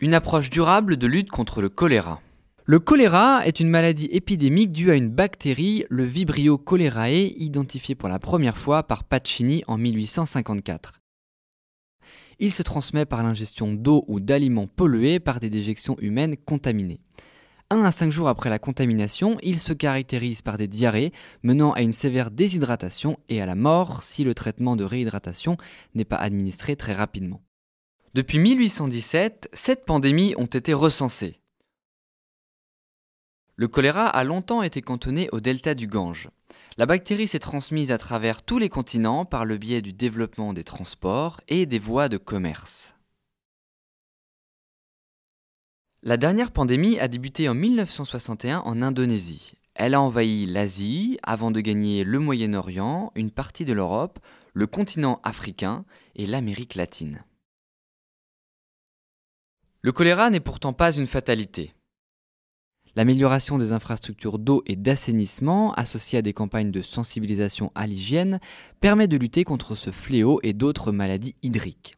Une approche durable de lutte contre le choléra. Le choléra est une maladie épidémique due à une bactérie, le Vibrio cholerae, identifiée pour la première fois par Pacini en 1854. Il se transmet par l'ingestion d'eau ou d'aliments pollués par des déjections humaines contaminées. 1 à 5 jours après la contamination, il se caractérise par des diarrhées menant à une sévère déshydratation et à la mort si le traitement de réhydratation n'est pas administré très rapidement. Depuis 1817, 7 pandémies ont été recensées. Le choléra a longtemps été cantonné au delta du Gange. La bactérie s'est transmise à travers tous les continents par le biais du développement des transports et des voies de commerce. La dernière pandémie a débuté en 1961 en Indonésie. Elle a envahi l'Asie avant de gagner le Moyen-Orient, une partie de l'Europe, le continent africain et l'Amérique latine. Le choléra n'est pourtant pas une fatalité. L'amélioration des infrastructures d'eau et d'assainissement, associée à des campagnes de sensibilisation à l'hygiène, permet de lutter contre ce fléau et d'autres maladies hydriques.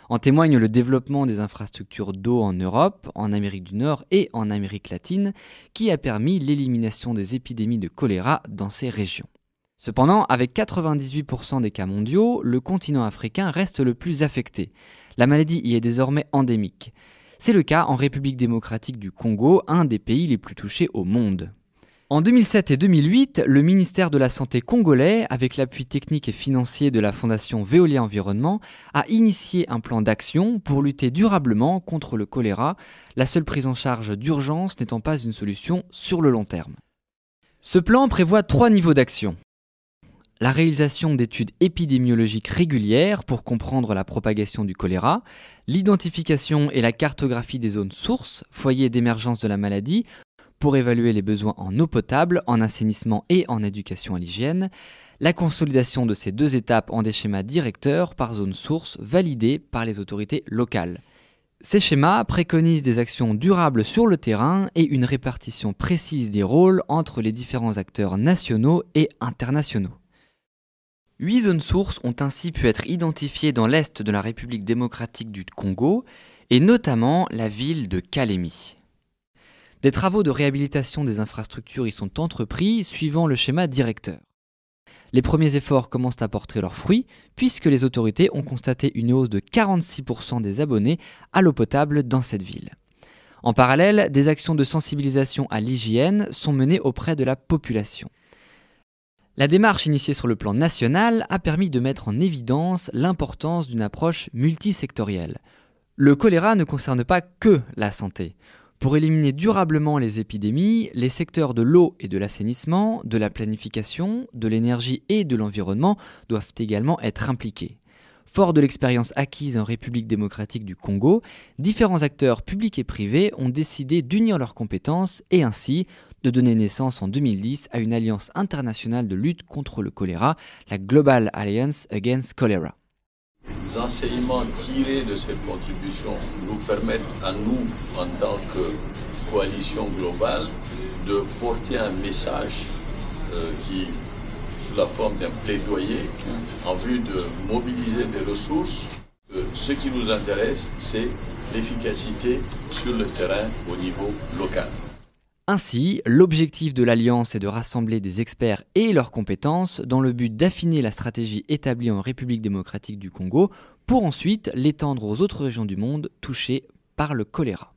En témoigne le développement des infrastructures d'eau en Europe, en Amérique du Nord et en Amérique latine, qui a permis l'élimination des épidémies de choléra dans ces régions. Cependant, avec 98% des cas mondiaux, le continent africain reste le plus affecté. La maladie y est désormais endémique. C'est le cas en République démocratique du Congo, un des pays les plus touchés au monde. En 2007 et 2008, le ministère de la Santé congolais, avec l'appui technique et financier de la fondation Veolia Environnement, a initié un plan d'action pour lutter durablement contre le choléra, la seule prise en charge d'urgence n'étant pas une solution sur le long terme. Ce plan prévoit 3 niveaux d'action. La réalisation d'études épidémiologiques régulières pour comprendre la propagation du choléra, l'identification et la cartographie des zones sources, foyers d'émergence de la maladie, pour évaluer les besoins en eau potable, en assainissement et en éducation à l'hygiène, la consolidation de ces 2 étapes en des schémas directeurs par zone source validés par les autorités locales. Ces schémas préconisent des actions durables sur le terrain et une répartition précise des rôles entre les différents acteurs nationaux et internationaux. 8 zones sources ont ainsi pu être identifiées dans l'est de la République démocratique du Congo et notamment la ville de Kalemi. Des travaux de réhabilitation des infrastructures y sont entrepris suivant le schéma directeur. Les premiers efforts commencent à porter leurs fruits puisque les autorités ont constaté une hausse de 46% des abonnés à l'eau potable dans cette ville. En parallèle, des actions de sensibilisation à l'hygiène sont menées auprès de la population. La démarche initiée sur le plan national a permis de mettre en évidence l'importance d'une approche multisectorielle. Le choléra ne concerne pas que la santé. Pour éliminer durablement les épidémies, les secteurs de l'eau et de l'assainissement, de la planification, de l'énergie et de l'environnement doivent également être impliqués. Fort de l'expérience acquise en République démocratique du Congo, différents acteurs publics et privés ont décidé d'unir leurs compétences et ainsi de donner naissance en 2010 à une alliance internationale de lutte contre le choléra, la Global Alliance Against Cholera. Les enseignements tirés de cette contribution nous permettent à nous, en tant que coalition globale, de porter un message qui, sous la forme d'un plaidoyer, en vue de mobiliser des ressources. Ce qui nous intéresse, c'est l'efficacité sur le terrain au niveau local. Ainsi, l'objectif de l'Alliance est de rassembler des experts et leurs compétences dans le but d'affiner la stratégie établie en République démocratique du Congo pour ensuite l'étendre aux autres régions du monde touchées par le choléra.